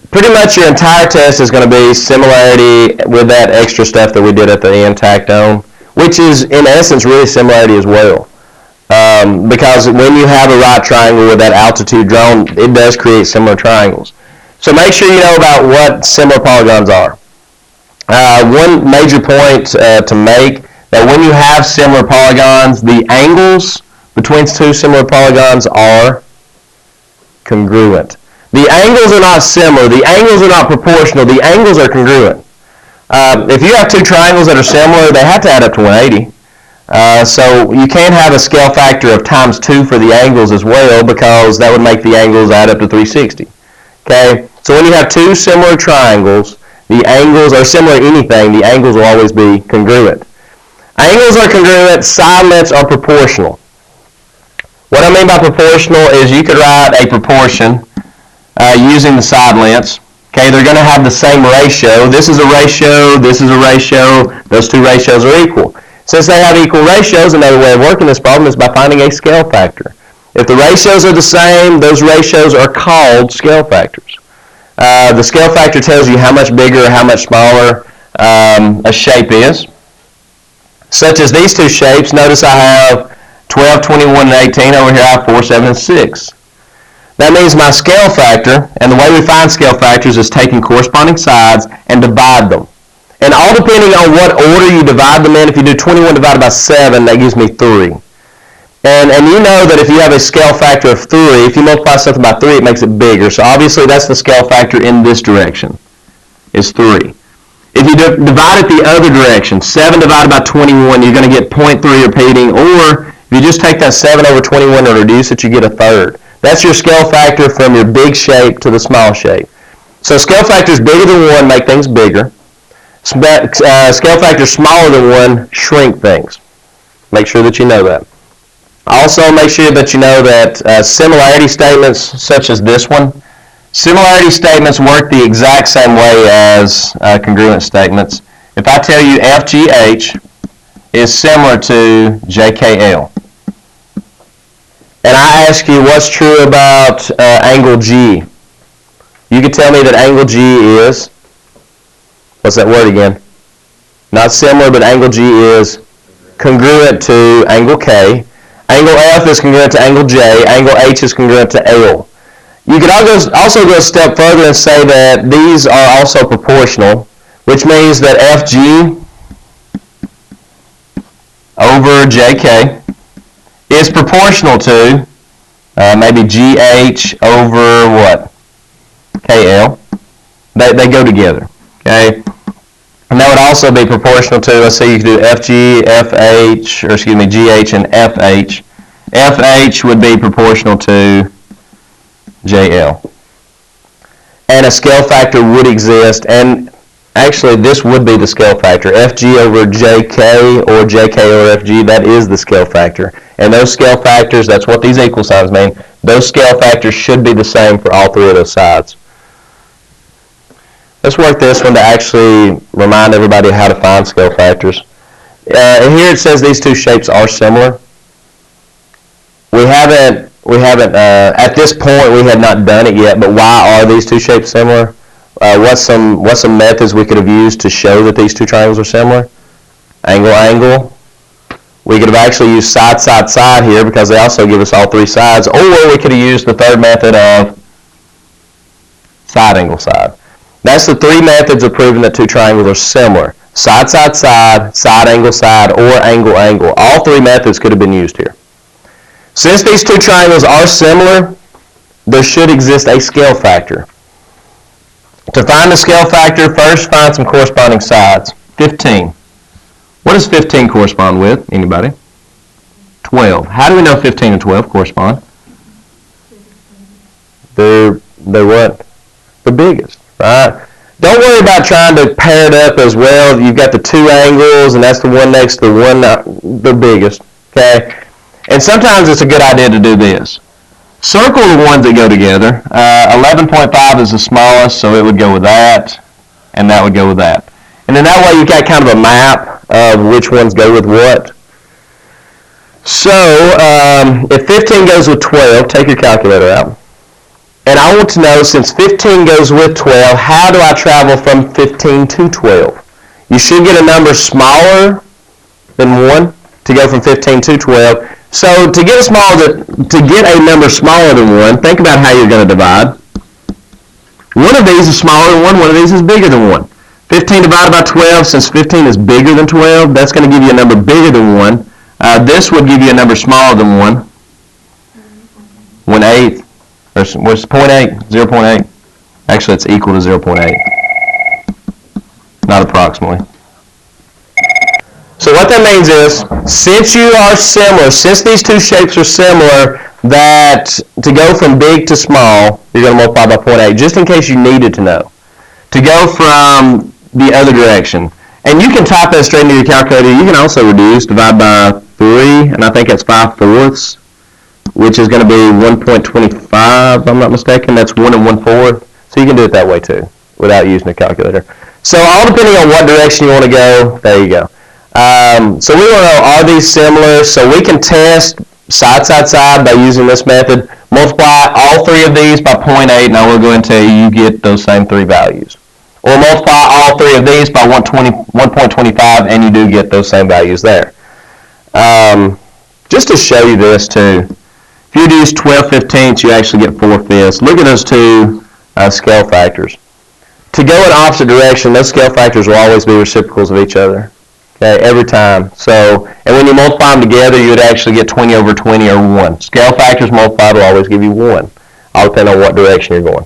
Pretty much your entire test is going to be similarity with that extra stuff that we did at the end tacked on, which is in essence really similarity as well. Because when you have a right triangle with that altitude drawn, it does create similar triangles. So make sure you know about what similar polygons are. One major point to make, that when you have similar polygons, the angles between two similar polygons are congruent. The angles are not similar. The angles are not proportional. The angles are congruent. If you have two triangles that are similar, they have to add up to 180. So you can't have a scale factor of times 2 for the angles as well, because that would make the angles add up to 360. Okay? So when you have two similar triangles, the angles are similar to anything, the angles will always be congruent. Angles are congruent, side lengths are proportional. What I mean by proportional is you could write a proportion using the side lengths. Okay, they're going to have the same ratio. This is a ratio, this is a ratio, those two ratios are equal. Since they have equal ratios, another way of working this problem is by finding a scale factor. If the ratios are the same, those ratios are called scale factors. The scale factor tells you how much bigger or how much smaller a shape is. Such as these two shapes, notice I have 12, 21, and 18. Over here I have 4, 7, and 6. That means my scale factor, and the way we find scale factors is taking corresponding sides and divide them. And all depending on what order you divide them in, if you do 21 divided by 7, that gives me 3. And you know that if you have a scale factor of 3, if you multiply something by 3, it makes it bigger. So obviously that's the scale factor in this direction, is 3. If you divide it the other direction, 7 divided by 21, you're going to get 0.3 repeating, or if you just take that 7 over 21 and reduce it, you get a third. That's your scale factor from your big shape to the small shape. So scale factors bigger than 1 make things bigger. Scale factors smaller than 1 shrink things. Make sure that you know that. Also, make sure that you know that similarity statements, such as this one, similarity statements work the exact same way as congruent statements. If I tell you FGH is similar to JKL, and I ask you what's true about angle G, you can tell me that angle G is, what's that word again? Not similar, but angle G is congruent to angle K. Angle F is congruent to angle J. Angle H is congruent to L. You could also go a step further and say that these are also proportional, which means that FG over JK is proportional to maybe GH over what? KL. They go together. Okay? And that would also be proportional to, let's say you could do FG, FH, or excuse me, GH and FH. FH would be proportional to JL. And a scale factor would exist, and actually this would be the scale factor. FG over JK or JK over FG, that is the scale factor. And those scale factors, that's what these equal signs mean, those scale factors should be the same for all three of those sides. Let's work this one to actually remind everybody how to find scale factors. And here it says these two shapes are similar. We haven't at this point we have not done it yet, but why are these two shapes similar? What's some methods we could have used to show that these two triangles are similar? Angle, angle. We could have actually used side, side, side here because they also give us all three sides, or we could have used the third method of side, angle, side. That's the three methods of proving that two triangles are similar. Side, side, side, side, angle, side, or angle, angle. All three methods could have been used here. Since these two triangles are similar, there should exist a scale factor. To find the scale factor, first find some corresponding sides. 15. What does 15 correspond with? Anybody? 12. How do we know 15 and 12 correspond? They're what? The biggest, right? Don't worry about trying to pair it up as well. You've got the two angles, and that's the one next to the one, the biggest, okay? And sometimes it's a good idea to do this. Circle the ones that go together. 11.5 is the smallest, so it would go with that, and that would go with that. And then that way you've got kind of a map of which ones go with what. So if 15 goes with 12, take your calculator out. And I want to know, since 15 goes with 12, how do I travel from 15 to 12? You should get a number smaller than 1 to go from 15 to 12. So to get a number smaller than 1, think about how you're going to divide. One of these is smaller than 1, one of these is bigger than 1. 15 divided by 12, since 15 is bigger than 12, that's going to give you a number bigger than 1. This would give you a number smaller than 1. 1/8. What's 0.8? 0.8. Actually, it's equal to 0.8. Not approximately. So what that means is, since you are similar, since these two shapes are similar, that to go from big to small, you're going to multiply by 0.8, just in case you needed to know. To go from the other direction. And you can type that straight into your calculator. You can also reduce, divide by 3, and I think that's 5/4, which is going to be 1.25, if I'm not mistaken. That's 1 1/4. So you can do it that way too, without using a calculator. So all depending on what direction you want to go, there you go. So we want to know, are these similar? So we can test side, side, side by using this method. Multiply all 3 of these by 0.8, and I will go and tell you, you get those same 3 values. Or multiply all 3 of these by 1.25, and you do get those same values there. Just to show you this too, if you use 12/15, you actually get 4/5. Look at those two scale factors. To go in opposite direction, those scale factors will always be reciprocals of each other. Okay, every time. So, and when you multiply them together, you would actually get 20/20 or 1. Scale factors multiplied will always give you 1. All depending on what direction you're going.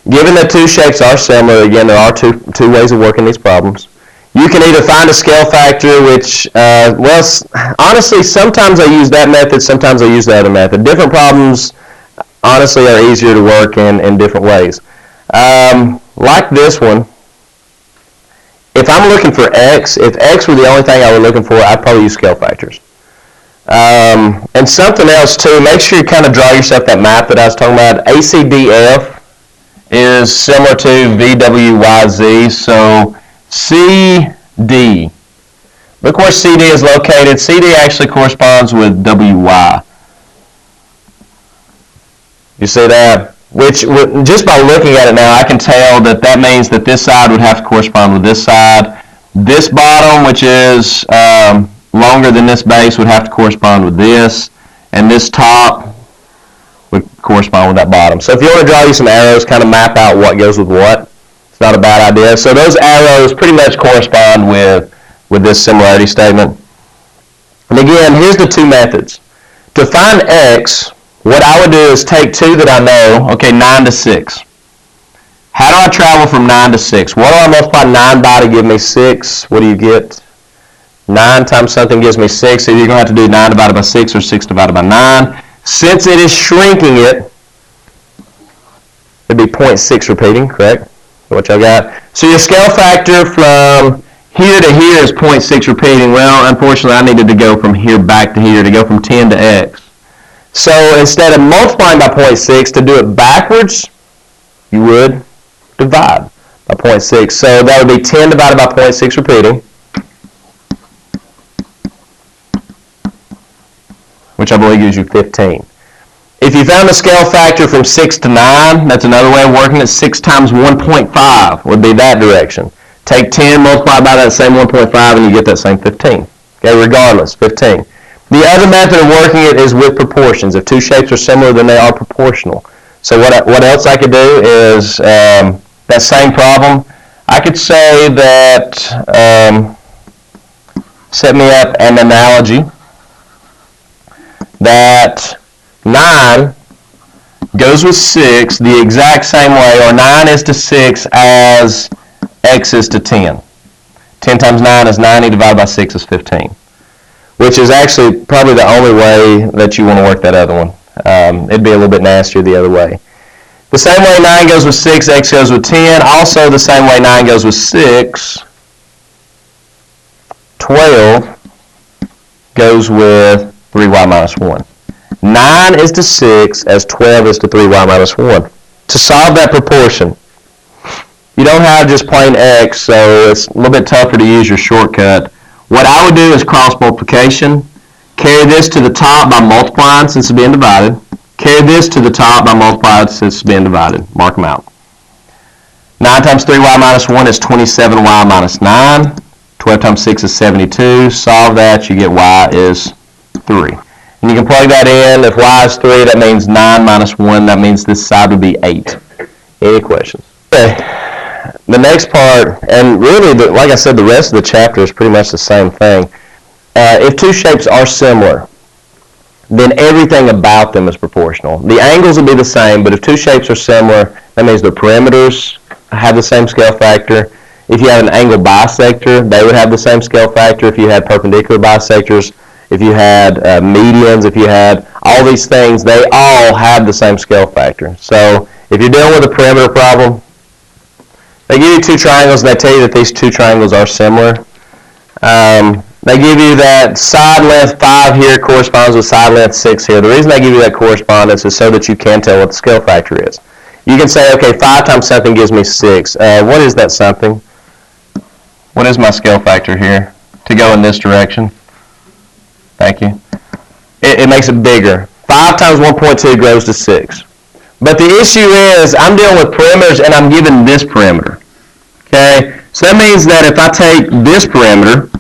Given that two shapes are similar, again, there are two ways of working these problems. You can either find a scale factor, which, well, honestly, sometimes I use that method, sometimes I use the other method. Different problems, honestly, are easier to work in different ways. Like this one, if I'm looking for x, if x were the only thing I were looking for, I'd probably use scale factors. And something else, too, make sure you kind of draw yourself that map that I was talking about. ACDF is similar to VWYZ, so CD. Look where CD is located. CD actually corresponds with WY. You see that? Which, just by looking at it now, I can tell that that means that this side would have to correspond with this side. This bottom, which is longer than this base, would have to correspond with this. And this top would correspond with that bottom. So if you want to draw you some arrows, kind of map out what goes with what, it's not a bad idea. So those arrows pretty much correspond with this similarity statement. And again, here's the two methods. To find x, what I would do is take 2 that I know, okay, 9 to 6. How do I travel from 9 to 6? What do I multiply 9 by to give me 6? What do you get? 9 times something gives me 6, so you're going to have to do 9 divided by 6 or 6 divided by 9. Since it is shrinking it, it'd be 0.6 repeating, correct? What y'all got? So your scale factor from here to here is 0.6 repeating. Well, unfortunately, I needed to go from here back to here to go from 10 to x. So instead of multiplying by 0.6, to do it backwards, you would divide by 0.6. So that would be 10 divided by 0.6 repeating, which I believe gives you 15. If you found the scale factor from 6 to 9, that's another way of working it. 6 times 1.5 would be that direction. Take 10, multiply by that same 1.5, and you get that same 15. Okay, regardless, 15. The other method of working it is with proportions. If two shapes are similar, then they are proportional. So what else I could do is that same problem. I could say that, set me up an analogy that 9 goes with 6 the exact same way, or 9 is to 6 as x is to 10. 10 times 9 is 90, divided by 6 is 15. Which is actually probably the only way that you want to work that other one. It'd be a little bit nastier the other way. The same way 9 goes with 6, x goes with 10. Also the same way 9 goes with 6, 12 goes with 3y minus 1. 9 is to 6 as 12 is to 3y minus 1. To solve that proportion, you don't have just plain x, so it's a little bit tougher to use your shortcut. What I would do is cross multiplication, carry this to the top by multiplying since it's being divided, Carry this to the top by multiplying since it's being divided. Mark them out. 9 times 3y minus 1 is 27y minus 9. 12 times 6 is 72. Solve that, you get y is 3. And you can plug that in. If y is 3, that means 9 minus 1. That means this side would be 8. Any questions? Okay. The next part, and really, like I said, the rest of the chapter is pretty much the same thing. If two shapes are similar, then everything about them is proportional. The angles will be the same, but if two shapes are similar, that means the perimeters have the same scale factor. If you have an angle bisector, they would have the same scale factor. If you had perpendicular bisectors, if you had medians, if you had all these things, they all have the same scale factor. So if you're dealing with a perimeter problem, they give you two triangles, and they tell you that these two triangles are similar. They give you that side length 5 here corresponds with side length 6 here. The reason they give you that correspondence is so that you can tell what the scale factor is. You can say, okay, 5 times something gives me 6. What is that something? What is my scale factor here to go in this direction? Thank you. It makes it bigger. 5 times 1.2 goes to 6. But the issue is I'm dealing with perimeters and I'm given this perimeter. Okay? So that means that if I take this perimeter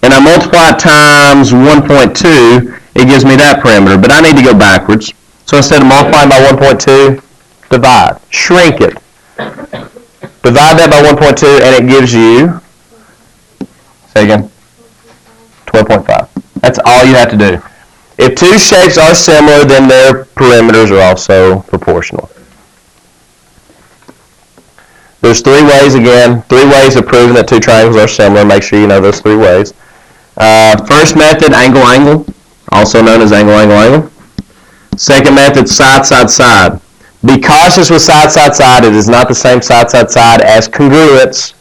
and I multiply it times 1.2, it gives me that perimeter. But I need to go backwards. So instead of multiplying by 1.2, divide. Shrink it. Divide that by 1.2 and it gives you, say again, 12.5. That's all you have to do. If two shapes are similar, then their perimeters are also proportional. There's 3 ways, again, 3 ways of proving that two triangles are similar. Make sure you know those 3 ways. First method, angle-angle, also known as angle-angle-angle. Second method, side-side-side. Be cautious with side-side-side. It is not the same side-side-side as congruence.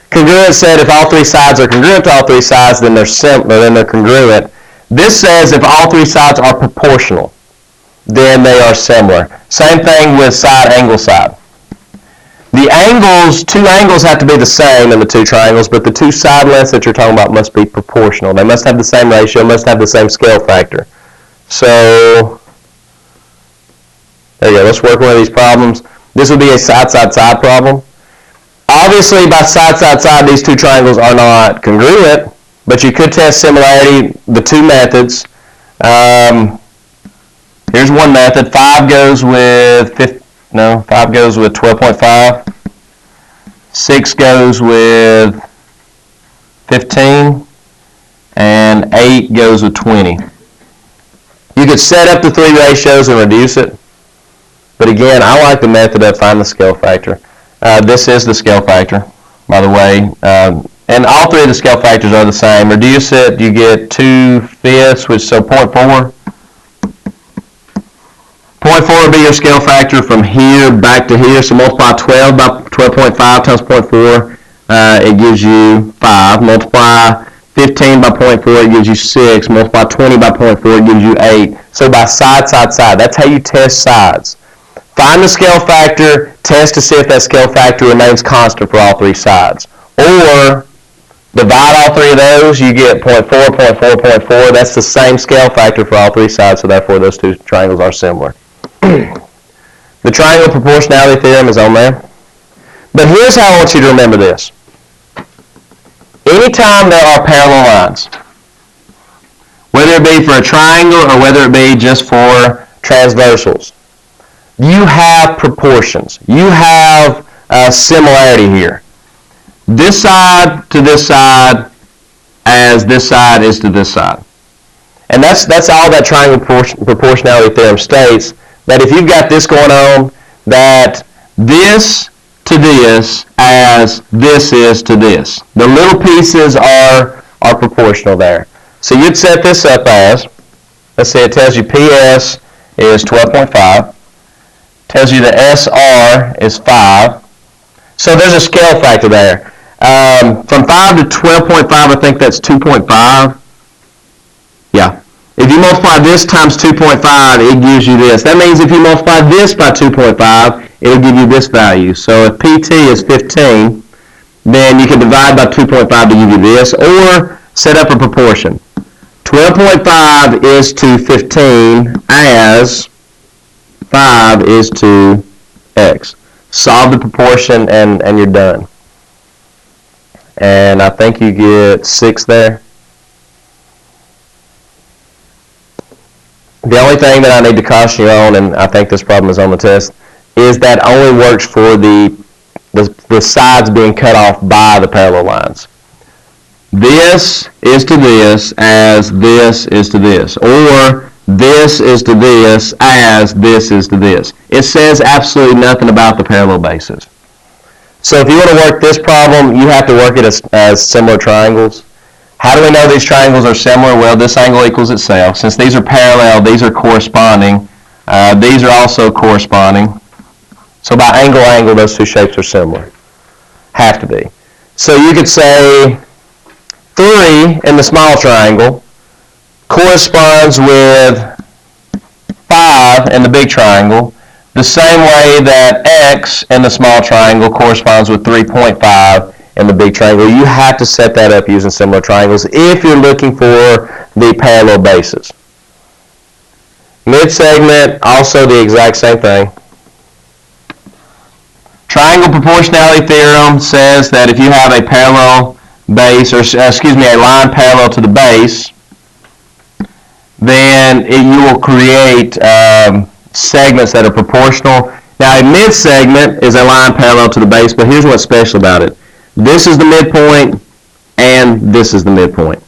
Congruence said if all 3 sides are congruent to all 3 sides, then they're similar, then they're congruent. This says if all 3 sides are proportional, then they are similar. Same thing with side-angle-side. The angles, 2 angles have to be the same in the 2 triangles, but the 2 side lengths that you're talking about must be proportional. They must have the same ratio, must have the same scale factor. So, there you go. Let's work one of these problems. This would be a side-side-side problem. Obviously, by side-side-side, these 2 triangles are not congruent, but you could test similarity, the 2 methods. Here's one method. 5 goes with 12.5. 6 goes with 15. And 8 goes with 20. You could set up the 3 ratios and reduce it. But again, I like the method of find the scale factor. This is the scale factor, by the way. And all 3 of the scale factors are the same. Reduce it, you get 2/5, which so 0.4. 0.4 would be your scale factor from here back to here. So multiply 12 by 12.5 times 0.4, it gives you 5. Multiply 15 by 0.4, it gives you 6. Multiply 20 by 0.4, it gives you 8. So by side, side, side, that's how you test sides. Find the scale factor, test to see if that scale factor remains constant for all 3 sides. Or divide all 3 of those, you get 0.4, 0.4, 0.4. That's the same scale factor for all 3 sides, so therefore those 2 triangles are similar. The triangle proportionality theorem is on there. But here's how I want you to remember this. Anytime there are parallel lines, whether it be for a triangle or whether it be just for transversals, you have proportions. You have similarity here. This side to this side as this side is to this side. And that's all that triangle proportionality theorem states, that if you've got this going on, that this to this as this is to this. The little pieces are proportional there. So you'd set this up as, let's say it tells you PS is 12.5, tells you the SR is 5. So there's a scale factor there. From 5 to 12.5, I think that's 2.5. Yeah. If you multiply this times 2.5, it gives you this. That means if you multiply this by 2.5, it'll give you this value. So if PT is 15, then you can divide by 2.5 to give you this, or set up a proportion. 12.5 is to 15 as 5 is to x. Solve the proportion and you're done. And I think you get 6 there. The only thing that I need to caution you on, and I think this problem is on the test, is that only works for the sides being cut off by the parallel lines. This is to this as this is to this, or this is to this as this is to this. It says absolutely nothing about the parallel bases. So if you want to work this problem, you have to work it as similar triangles. How do we know these triangles are similar? Well, this angle equals itself. Since these are parallel, these are corresponding. These are also corresponding. So by angle, those two shapes are similar. Have to be. So you could say 3 in the small triangle corresponds with 5 in the big triangle, the same way that x in the small triangle corresponds with 3.5 in the big triangle. You have to set that up using similar triangles if you're looking for the parallel bases. Mid-segment, also the exact same thing. Triangle proportionality theorem says that if you have a parallel base, or a line parallel to the base, then you will create segments that are proportional. Now a mid-segment is a line parallel to the base, but here's what's special about it. This is the midpoint, and this is the midpoint.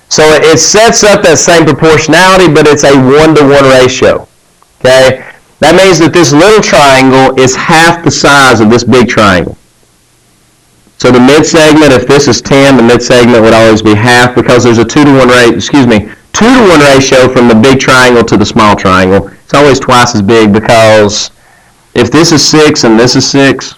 So it sets up that same proportionality, but it's a 1-to-1 ratio. Okay? That means that this little triangle is half the size of this big triangle. So the mid-segment, if this is 10, the mid-segment would always be half, because there's a 2-to-1 ratio from the big triangle to the small triangle. It's always twice as big, because if this is 6 and this is 6,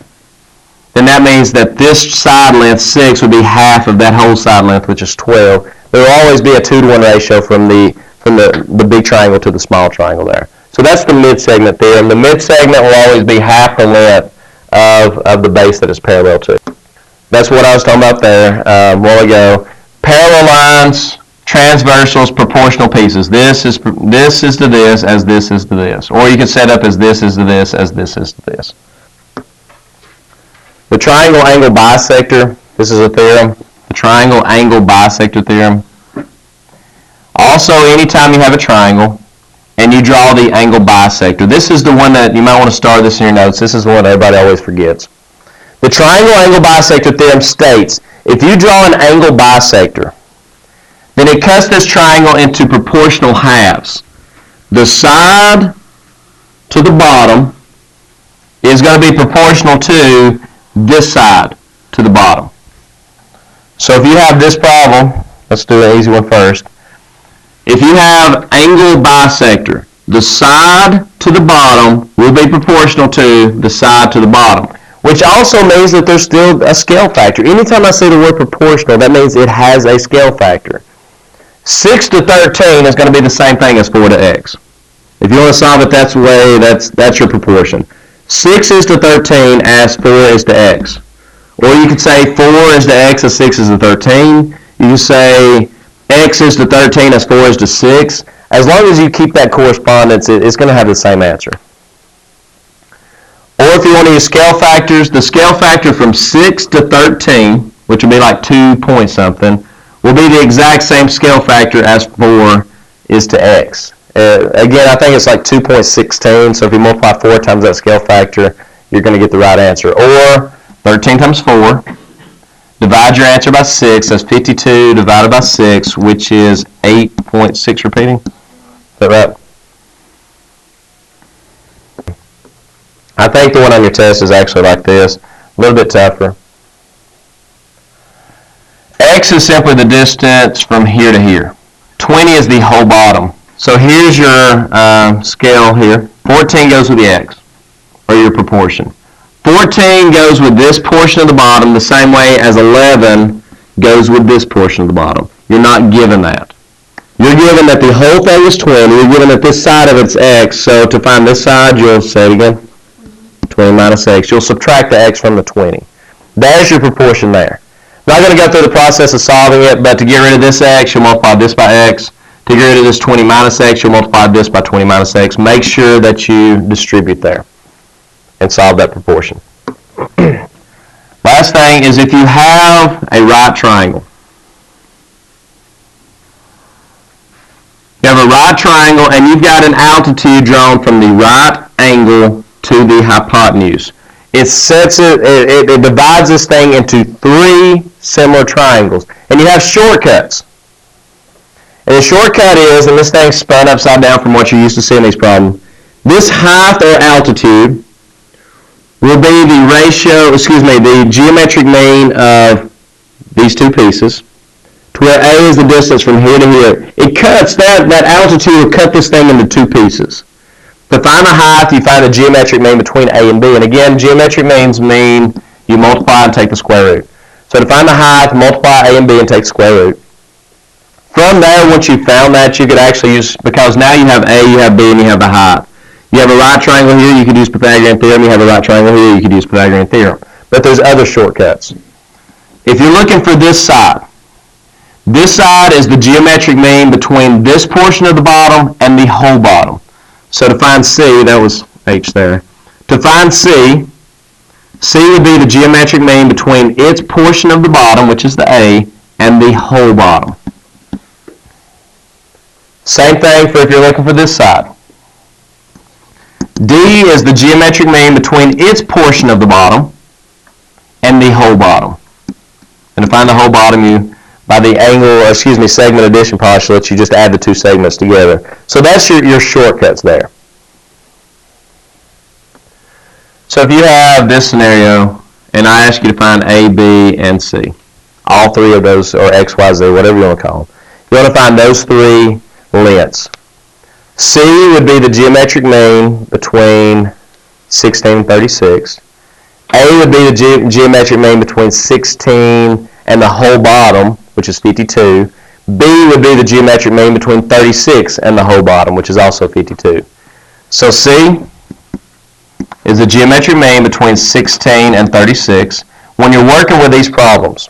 then that means that this side length, 6, would be half of that whole side length, which is 12. There will always be a 2-to-1 ratio from the big triangle to the small triangle there. So that's the mid-segment theorem. The mid-segment will always be half the length of the base that it's parallel to. That's what I was talking about there a while ago. Parallel lines, transversals, proportional pieces. This is to this as this is to this. Or you can set up as this is to this as this is to this. The triangle angle bisector, this is a theorem. The triangle angle bisector theorem. Also, anytime you have a triangle and you draw the angle bisector, this is the one that you might want to star this in your notes. This is the one everybody always forgets. The triangle angle bisector theorem states, if you draw an angle bisector, then it cuts this triangle into proportional halves. The side to the bottom is going to be proportional to this side to the bottom. So if you have this problem, let's do an easy one first. If you have angle bisector, the side to the bottom will be proportional to the side to the bottom, which also means that there's still a scale factor. Anytime I say the word proportional, that means it has a scale factor. 6 to 13 is going to be the same thing as 4 to x. If you want to solve it that's the way, that's your proportion. 6 is to 13 as 4 is to x. Or you could say 4 is to x as 6 is to 13. You can say x is to 13 as 4 is to 6. As long as you keep that correspondence, it's going to have the same answer. Or if you want to use scale factors, the scale factor from 6 to 13, which would be like 2 point something, will be the exact same scale factor as 4 is to x. Again, I think it's like 2.16, so if you multiply 4 times that scale factor, you're going to get the right answer. Or 13 times 4, divide your answer by 6, that's 52 divided by 6, which is 8.6 repeating. Is that right? I think the one on your test is actually like this, a little bit tougher. X is simply the distance from here to here. 20 is the whole bottom. So here's your scale here. 14 goes with the x, or your proportion. 14 goes with this portion of the bottom the same way as 11 goes with this portion of the bottom. You're not given that. You're given that the whole thing is 20. You're given that this side of it's x. So to find this side, you'll say it again. 20 minus x. You'll subtract the x from the 20. There's your proportion there. Not going to go through the process of solving it, but to get rid of this x, you'll multiply this by x. To get rid of this 20 minus x, you'll multiply this by 20 minus x. Make sure that you distribute there and solve that proportion. Last thing is if you have a right triangle. You have a right triangle and you've got an altitude drawn from the right angle to the hypotenuse. It divides this thing into 3 similar triangles. And you have shortcuts. And the shortcut is, and this thing's spun upside down from what you're used to seeing these problems, this height or altitude will be the the geometric mean of these 2 pieces, to where A is the distance from here to here. It cuts, that altitude will cut this thing into 2 pieces. To find the height, you find the geometric mean between A and B. And again, geometric means mean you multiply and take the square root. So to find the height, multiply A and B and take the square root. From there, once you found that, you could actually use, because now you have A, you have B, and you have the height. You have a right triangle here, you could use Pythagorean theorem. You have a right triangle here, you could use Pythagorean theorem. But there's other shortcuts. If you're looking for this side is the geometric mean between this portion of the bottom and the whole bottom. So to find C, that was H there. To find C, C would be the geometric mean between its portion of the bottom, which is the A, and the whole bottom. Same thing for if you're looking for this side. D is the geometric mean between its portion of the bottom and the whole bottom. And to find the whole bottom, by the segment addition postulate, you just add the 2 segments together. So that's your shortcuts there. So if you have this scenario, and I ask you to find A, B, and C, all 3 of those, or X, Y, Z, whatever you want to call them, you want to find those 3 lengths. C would be the geometric mean between 16 and 36. A would be the geometric mean between 16 and the whole bottom, which is 52. B would be the geometric mean between 36 and the whole bottom, which is also 52. So C is the geometric mean between 16 and 36. When you're working with these problems,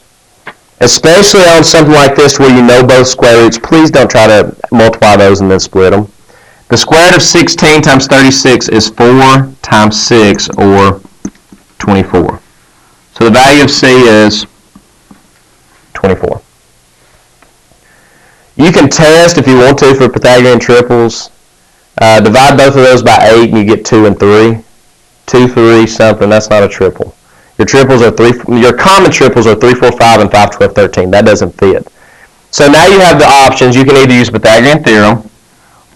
especially on something like this where you know both square roots, please don't try to multiply those and then split them. The square root of 16 times 36 is 4 times 6, or 24. So the value of C is 24. You can test if you want to for Pythagorean triples. Divide both of those by 8 and you get 2 and 3. 2, 3, something, that's not a triple. Your triples are your common triples are 3, 4, 5, and 5, 12, 13. That doesn't fit. So now you have the options. You can either use Pythagorean theorem,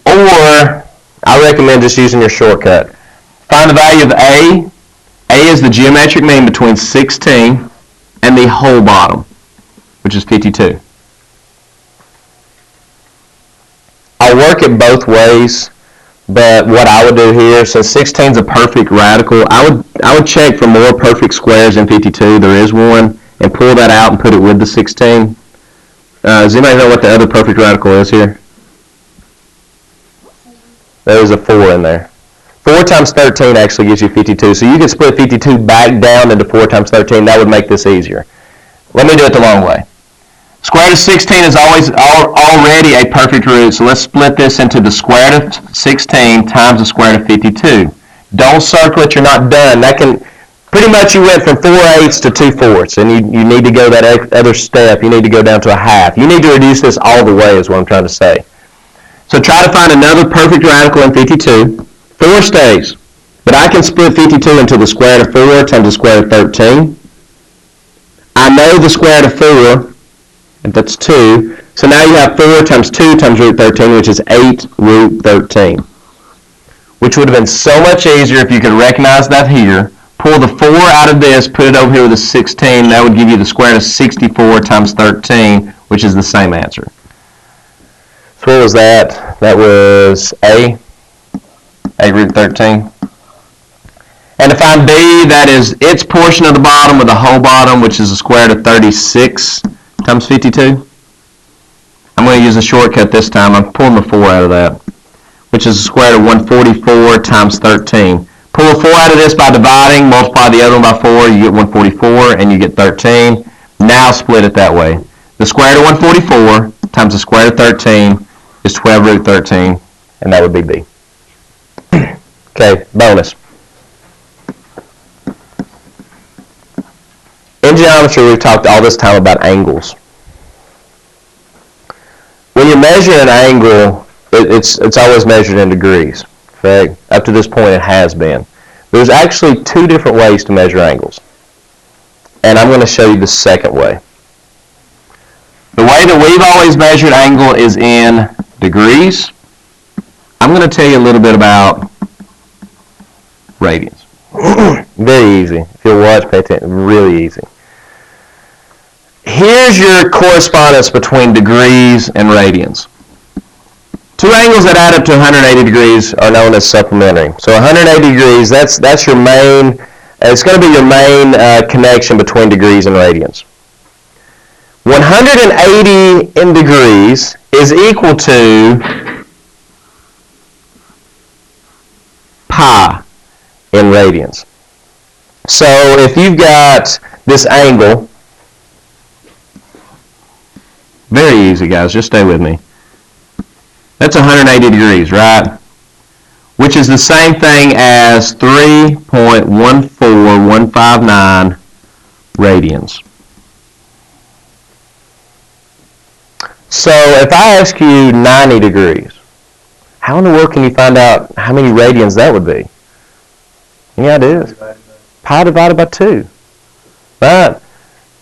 or I recommend just using your shortcut. Find the value of A. A is the geometric mean between 16 and the whole bottom, which is 52. I'll work it both ways, but what I would do here, since 16 is a perfect radical, I would check for more perfect squares in 52. There is one, and pull that out and put it with the 16. Does anybody know what the other perfect radical is here? There's a 4 in there. 4 times 13 actually gives you 52. So you can split 52 back down into 4 times 13. That would make this easier. Let me do it the long way. Square root of 16 is already a perfect root. So let's split this into the square root of 16 times the square root of 52. Don't circle it. You're not done. That can pretty much you went from 4/8 to 2/4, and you need to go that other step. You need to go down to a half. You need to reduce this all the way is what I'm trying to say. So try to find another perfect radical in 52. 4 stays. But I can split 52 into the square root of 4 times the square root of 13. I know the square root of 4, and that's 2. So now you have 4 times 2 times root 13, which is 8 root 13. Which would have been so much easier if you could recognize that here. Pull the 4 out of this, put it over here with a 16. That would give you the square root of 64 times 13, which is the same answer. So what was that? That was A 8 root 13. And to find B, that is its portion of the bottom with the whole bottom, which is the square root of 36 times 52. I'm going to use a shortcut this time. I'm pulling the 4 out of that, which is the square root of 144 times 13. Pull a 4 out of this by dividing, multiply the other one by 4, you get 144, and you get 13. Now split it that way. The square root of 144 times the square root of 13 is 12 root 13, and that would be B. Okay, bonus. In geometry, we've talked all this time about angles. When you measure an angle, it's always measured in degrees. Correct? Up to this point, it has been. There's actually two different ways to measure angles. And I'm going to show you the second way. The way that we've always measured angle is in degrees. I'm going to tell you a little bit about radians. Very easy. If you'll watch, pay attention. Really easy. Here's your correspondence between degrees and radians. Two angles that add up to 180 degrees are known as supplementary. So 180 degrees, that's your main, it's going to be your main connection between degrees and radians. 180 in degrees is equal to pi in radians. So if you've got this angle, very easy guys, just stay with me. That's 180 degrees, right? Which is the same thing as 3.14159 radians. So if I ask you 90 degrees, how in the world can you find out how many radians that would be? Any ideas? Pi divided by 2. Right?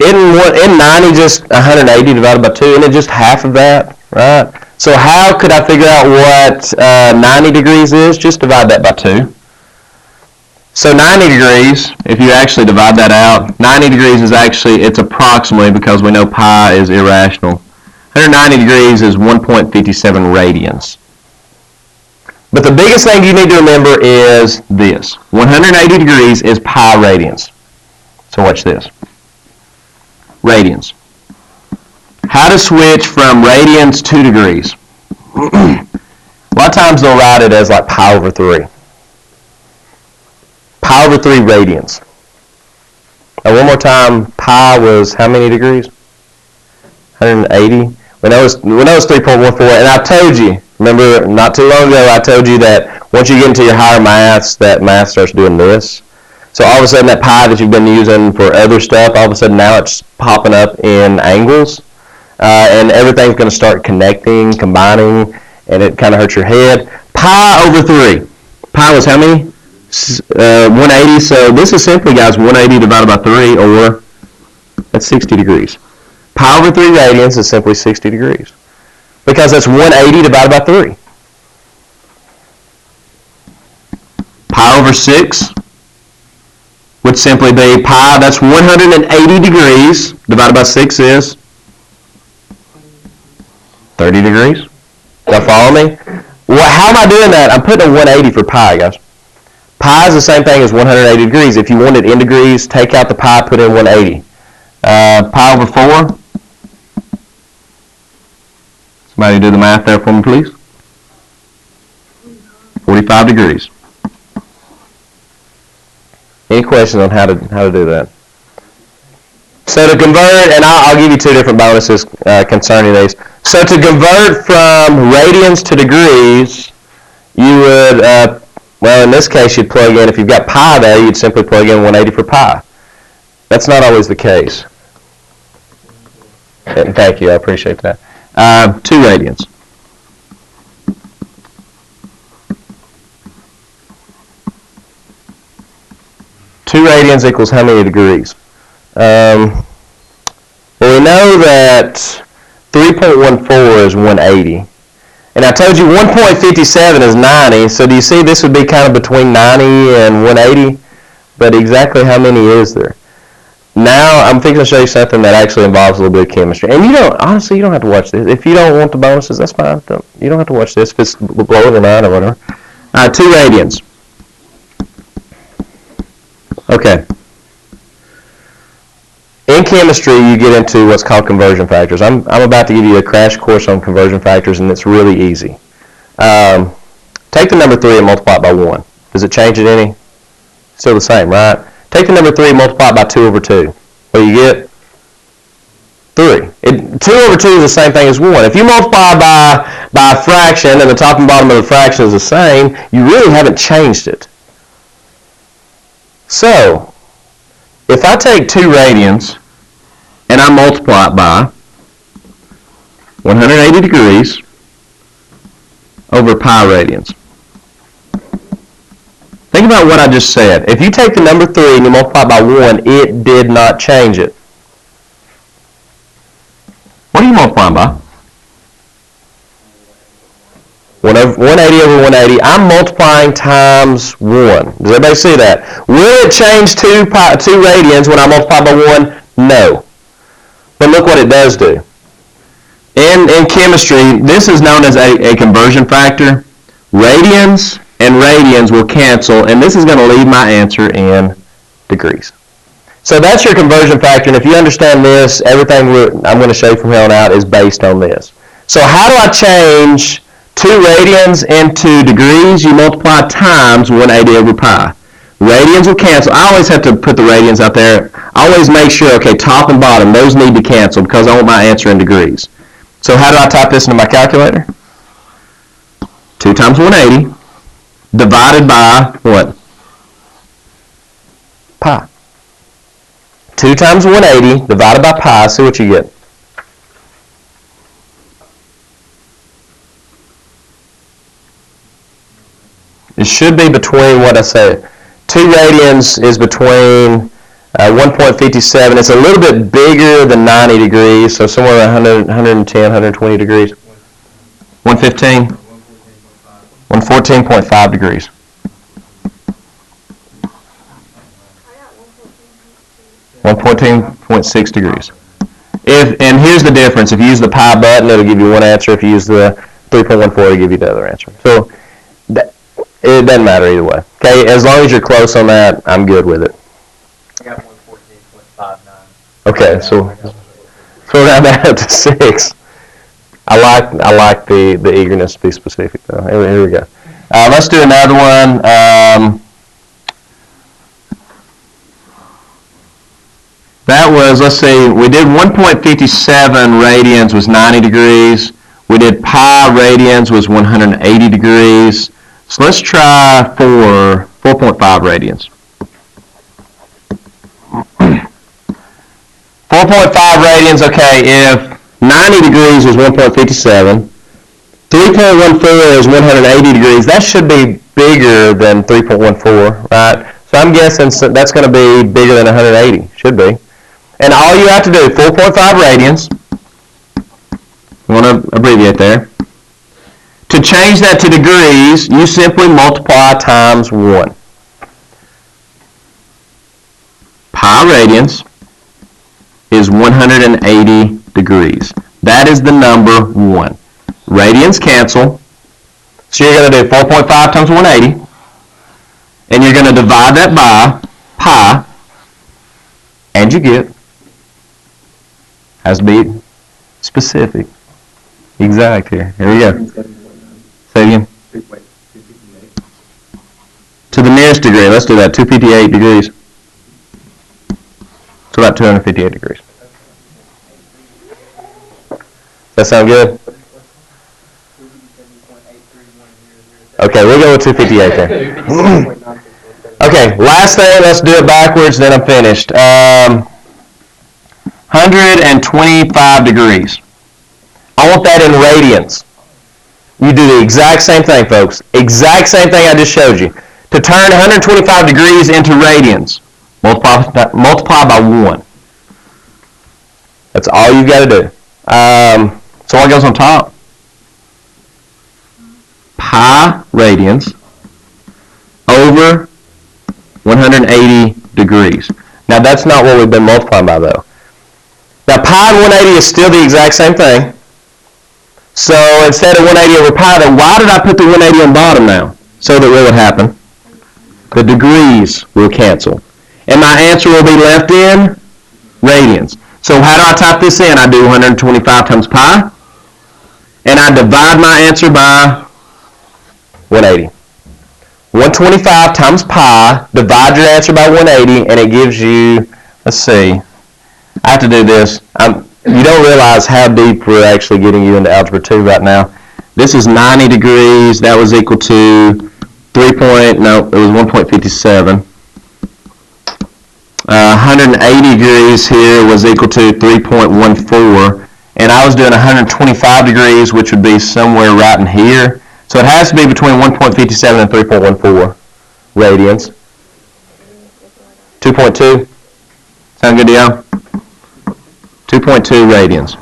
Isn't 90 just 180 divided by 2? Isn't it just half of that? Right? So how could I figure out what 90 degrees is? Just divide that by 2. So 90 degrees, if you actually divide that out, 90 degrees is actually, it's approximately, because we know pi is irrational, 190 degrees is 1.57 radians. But the biggest thing you need to remember is this. 180 degrees is pi radians. So watch this. Radians. How to switch from radians to degrees. A lot of times they'll write it as like pi over 3. Pi over 3 radians. Now one more time, pi was how many degrees? 180. We know it's 3.14, and I told you, remember not too long ago, I told you that once you get into your higher maths, that math starts doing this. So all of a sudden that pi that you've been using for other stuff, all of a sudden now it's popping up in angles. And everything's going to start connecting, combining, and it kind of hurts your head. Pi over 3. Pi was how many? 180. So this is simply, guys, 180 divided by 3, or that's 60 degrees. Pi over 3 radians is simply 60 degrees. Because that's 180 divided by 3. Pi over 6 would simply be pi, that's 180 degrees, divided by 6 is 30 degrees. Y'all follow me? Well, how am I doing that? I'm putting a 180 for pi, guys. Pi is the same thing as 180 degrees. If you want it in degrees, take out the pi, put in 180. Pi over 4. Somebody do the math there for me, please. 45 degrees. Any questions on how to do that? So to convert, and I'll give you two different bonuses concerning these. So to convert from radians to degrees, you would, well, in this case, you'd plug in, if you've got pi there, you'd simply plug in 180 for pi. That's not always the case. And thank you, I appreciate that. 2 radians. Two radians equals how many degrees? Well, we know that 3.14 is 180. And I told you 1.57 is 90, so do you see this would be kind of between 90 and 180? But exactly how many is there? Now, I'm thinking to show you something that actually involves a little bit of chemistry. And you don't, honestly, you don't have to watch this. If you don't want the bonuses, that's fine. You don't have to watch this if it's below the 9 or whatever. 2 radians. Okay. In chemistry, you get into what's called conversion factors. I'm about to give you a crash course on conversion factors, and it's really easy. Take the number 3 and multiply it by 1. Does it change it any? Still the same, right? Take the number 3 and multiply it by 2 over 2. What do you get? 3. 2 over 2 is the same thing as 1. If you multiply by a fraction and the top and bottom of the fraction is the same, you really haven't changed it. So, if I take 2 radians and I multiply it by 180 degrees over pi radians. Think about what I just said. If you take the number 3 and you multiply by 1, it did not change it. What are you multiplying by? 180 over 180. I'm multiplying times 1. Does everybody see that? Will it change 2 radians when I multiply by 1? No. But look what it does do. In chemistry, this is known as a conversion factor. Radians and radians will cancel, and this is going to leave my answer in degrees. So that's your conversion factor, and if you understand this, everything I'm going to show you from here on out is based on this. So how do I change 2 radians into degrees? You multiply times 180 over pi. Radians will cancel. I always have to put the radians out there. I always make sure, okay, top and bottom, those need to cancel because I want my answer in degrees. So how do I type this into my calculator? 2 times 180 divided by what? Pi. 2 times 180 divided by pi, see what you get. It should be between what I said. 2 radians is between 1.57. It's a little bit bigger than 90 degrees, so somewhere around 110, 120 degrees. 115? 114.5 degrees. I got 114.6 degrees. And here's the difference. If you use the pi button, it'll give you one answer. If you use the 3.14, it'll give you the other answer. So it doesn't matter either way. Okay, as long as you're close on that, I'm good with it. I got 114.59. Okay, so round that up to 6. I like the eagerness to be specific though. Here we go. Let's do another one. That was, let's see, we did 1.57 radians was 90 degrees. We did pi radians was 180 degrees. So let's try 4.5 radians. 4.5 radians, okay, if 90 degrees is 1.57, 3.14 is 180 degrees, that should be bigger than 3.14, right? So I'm guessing that's going to be bigger than 180, should be. And all you have to do, 4.5 radians, I want to abbreviate there. To change that to degrees, you simply multiply times 1. Pi radians is 180 degrees. That is the number 1. Radians cancel. So you're going to do 4.5 times 180. And you're going to divide that by pi. And you get, has to be specific, exact here. Here we go. Say it again. To the nearest degree. Let's do that. 258 degrees. So about 258 degrees. Does that sound good? Okay, we'll go with 258 there. Okay, last thing, let's do it backwards, then I'm finished. 125 degrees. I want that in radians. You do the exact same thing, folks. Exact same thing I just showed you. To turn 125 degrees into radians, multiply by 1. That's all you've got to do. So what goes on top? Pi radians over 180 degrees. Now that's not what we've been multiplying by though. Now pi and 180 is still the exact same thing. So instead of 180 over pi, then why did I put the 180 on bottom now? So that what would happen? The degrees will cancel. And my answer will be left in radians. So how do I type this in? I do 125 times pi. And I divide my answer by 180. 125 times pi, divide your answer by 180, and it gives you, let's see, I have to do this. you don't realize how deep we're actually getting you into Algebra 2 right now. This is 90 degrees. That was equal to 1.57. 180 degrees here was equal to 3.14. And I was doing 125 degrees, which would be somewhere right in here. So it has to be between 1.57 and 3.14 radians. 2.2? Sound good to y'all? 2.2 radians.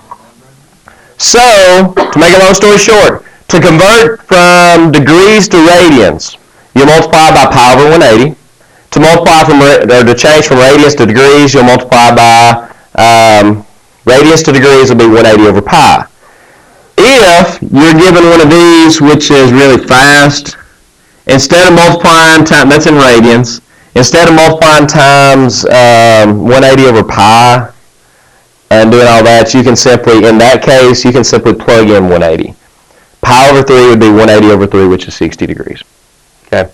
So, to make a long story short, to convert from degrees to radians, you multiply by pi over 180. To multiply from, or to change from radians to degrees, you'll multiply by radians to degrees will be 180 over pi. If you're given one of these, which is really fast, instead of multiplying times, that's in radians, instead of multiplying times 180 over pi and doing all that, you can simply, in that case, you can simply plug in 180. Pi over 3 would be 180 over 3, which is 60 degrees. Okay.